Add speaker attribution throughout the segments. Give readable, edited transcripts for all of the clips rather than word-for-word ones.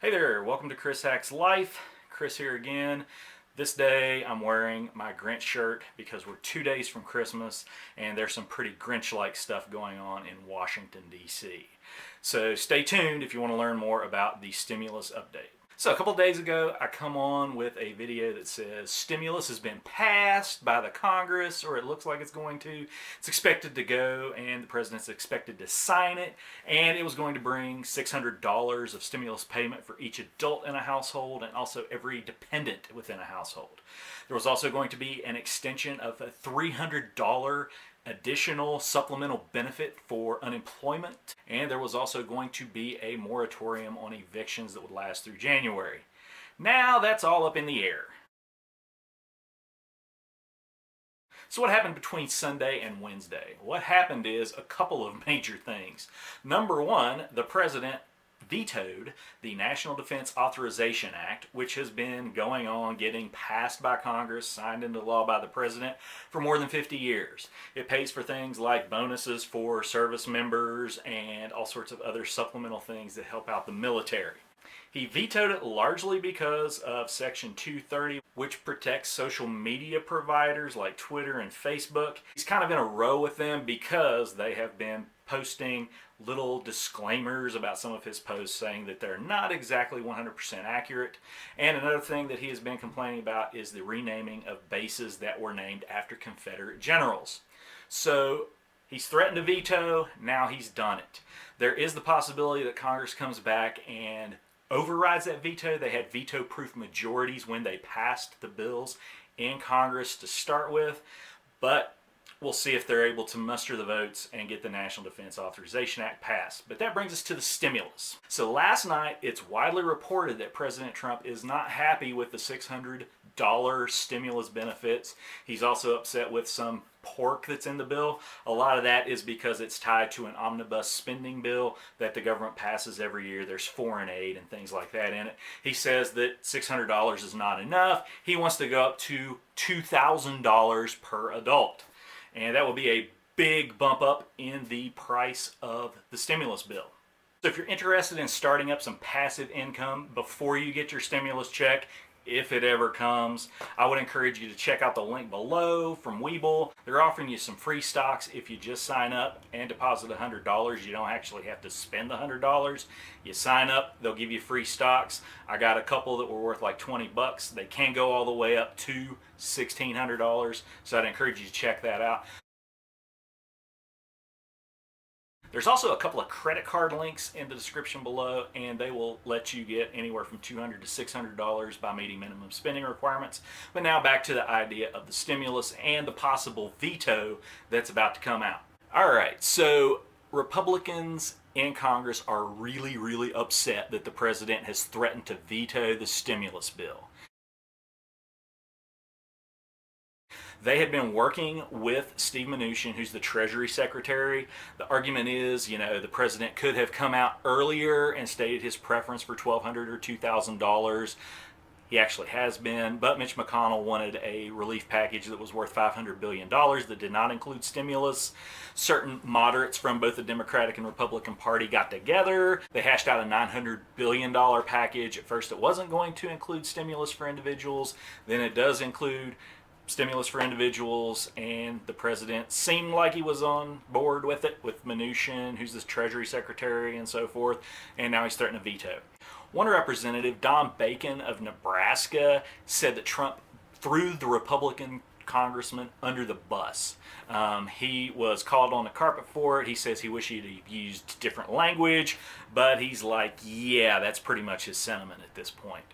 Speaker 1: Hey there, welcome to Chris Hacks Life. Chris here again. This day I'm wearing my Grinch shirt because we're 2 days from Christmas and there's some pretty Grinch-like stuff going on in Washington, D.C. So stay tuned if you want to learn more about the stimulus update. So a couple days ago, I come on with a video that says stimulus has been passed by the Congress, or it looks like it's going to. It's expected to go, and the president's expected to sign it, and it was going to bring $600 of stimulus payment for each adult in a household and also every dependent within a household. There was also going to be an extension of a $300 additional supplemental benefit for unemployment, and there was also going to be a moratorium on evictions that would last through January. Now that's all up in the air. So what happened between Sunday and Wednesday? What happened is a couple of major things. Number one, the president vetoed the National Defense Authorization Act, which has been going on, getting passed by Congress, signed into law by the president for more than 50 years. It pays for things like bonuses for service members and all sorts of other supplemental things that help out the military. He vetoed it largely because of Section 230, which protects social media providers like Twitter and Facebook. He's kind of in a row with them because they have been posting little disclaimers about some of his posts saying that they're not exactly 100% accurate. And another thing that he has been complaining about is the renaming of bases that were named after Confederate generals. So he's threatened to veto, now he's done it. There is the possibility that Congress comes back and overrides that veto. They had veto-proof majorities when they passed the bills in Congress to start with, but we'll see if they're able to muster the votes and get the National Defense Authorization Act passed. But that brings us to the stimulus. So last night, it's widely reported that President Trump is not happy with the $600 stimulus benefits. He's also upset with some pork that's in the bill. A lot of that is because it's tied to an omnibus spending bill that the government passes every year. There's foreign aid and things like that in it. He says that $600 is not enough. He wants to go up to $2,000 per adult. And that will be a big bump up in the price of the stimulus bill. So if you're interested in starting up some passive income before you get your stimulus check, if it ever comes, I would encourage you to check out the link below from WEBULL. They're offering you some free stocks if you just sign up and deposit $100. You don't actually have to spend the $100. You sign up, they'll give you free stocks. I got a couple that were worth like 20 bucks. They can go all the way up to $1,600, so I'd encourage you to check that out. There's also a couple of credit card links in the description below, and they will let you get anywhere from $200 to $600 by meeting minimum spending requirements. But now back to the idea of the stimulus and the possible veto that's about to come out. All right, so Republicans in Congress are really upset that the president has threatened to veto the stimulus bill. They had been working with Steve Mnuchin, who's the Treasury Secretary. The argument is, the president could have come out earlier and stated his preference for $1,200 or $2,000. He actually has been, but Mitch McConnell wanted a relief package that was worth $500 billion that did not include stimulus. Certain moderates from both the Democratic and Republican Party got together. They hashed out a $900 billion package. At first it wasn't going to include stimulus for individuals. Then it does include stimulus for individuals, and the president seemed like he was on board with it, with Mnuchin, who's the Treasury Secretary and so forth, and now he's threatening to veto. One representative, Don Bacon of Nebraska, said that Trump threw the Republican congressman under the bus. He was called on the carpet for it. He says he wished he'd used different language, but he's like, yeah, that's pretty much his sentiment at this point.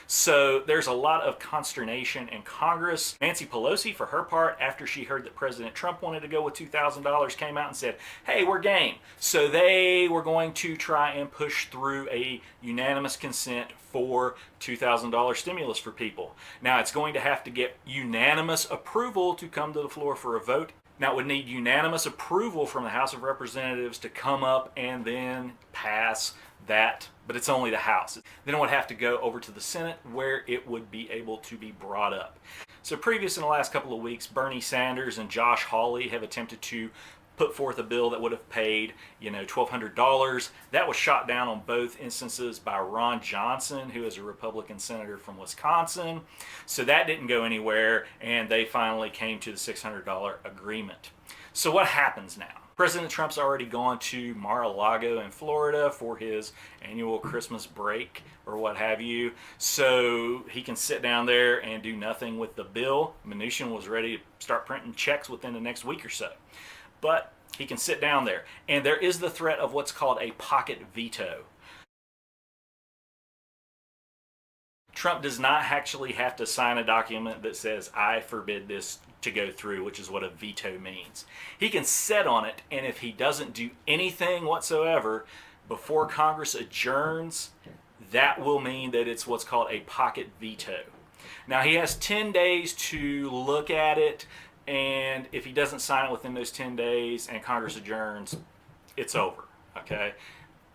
Speaker 1: So there's a lot of consternation in Congress. Nancy Pelosi, for her part, after she heard that President Trump wanted to go with $2,000, came out and said, hey, we're game. So they were going to try and push through a unanimous consent for $2,000 stimulus for people. Now, it's going to have to get unanimous approval to come to the floor for a vote. Now, it would need unanimous approval from the House of Representatives to come up and then pass that, but it's only the House. Then it would have to go over to the Senate where it would be able to be brought up. So previous in the last couple of weeks, Bernie Sanders and Josh Hawley have attempted to put forth a bill that would have paid, $1,200. That was shot down on both instances by Ron Johnson, who is a Republican senator from Wisconsin. So that didn't go anywhere, and they finally came to the $600 agreement. So what happens now? President Trump's already gone to Mar-a-Lago in Florida for his annual Christmas break or what have you, so he can sit down there and do nothing with the bill. Mnuchin was ready to start printing checks within the next week or so, but he can sit down there. And there is the threat of what's called a pocket veto. Trump does not actually have to sign a document that says, I forbid this to go through, which is what a veto means. He can sit on it, and if he doesn't do anything whatsoever before Congress adjourns, that will mean that it's what's called a pocket veto. Now, he has 10 days to look at it, and if he doesn't sign it within those 10 days and Congress adjourns, it's over, okay?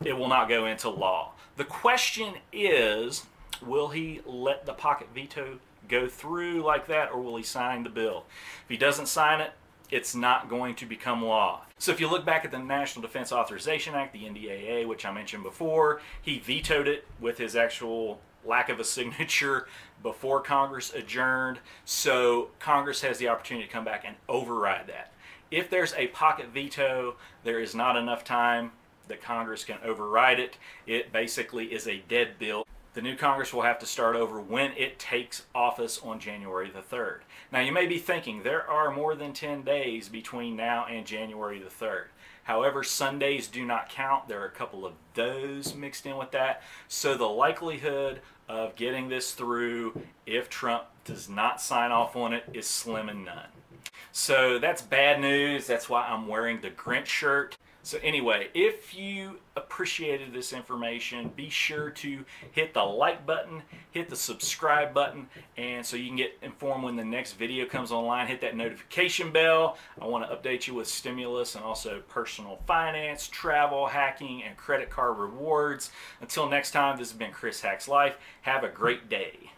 Speaker 1: It will not go into law. The question is, will he let the pocket veto go through like that, or will he sign the bill? If he doesn't sign it, it's not going to become law. So if you look back at the National Defense Authorization Act, the NDAA, which I mentioned before, he vetoed it with his actual lack of a signature before Congress adjourned. So Congress has the opportunity to come back and override that. If there's a pocket veto, there is not enough time that Congress can override it. It basically is a dead bill. The new Congress will have to start over when it takes office on January the 3rd. Now, you may be thinking there are more than 10 days between now and January the 3rd. However, Sundays do not count. There are a couple of those mixed in with that. So the likelihood of getting this through, if Trump does not sign off on it, is slim and none. So that's bad news. That's why I'm wearing the Grinch shirt. So anyway, if you appreciated this information, be sure to hit the like button, hit the subscribe button, and so you can get informed when the next video comes online. Hit that notification bell. I want to update you with stimulus and also personal finance, travel, hacking, and credit card rewards. Until next time, this has been Chris Hacks Life. Have a great day.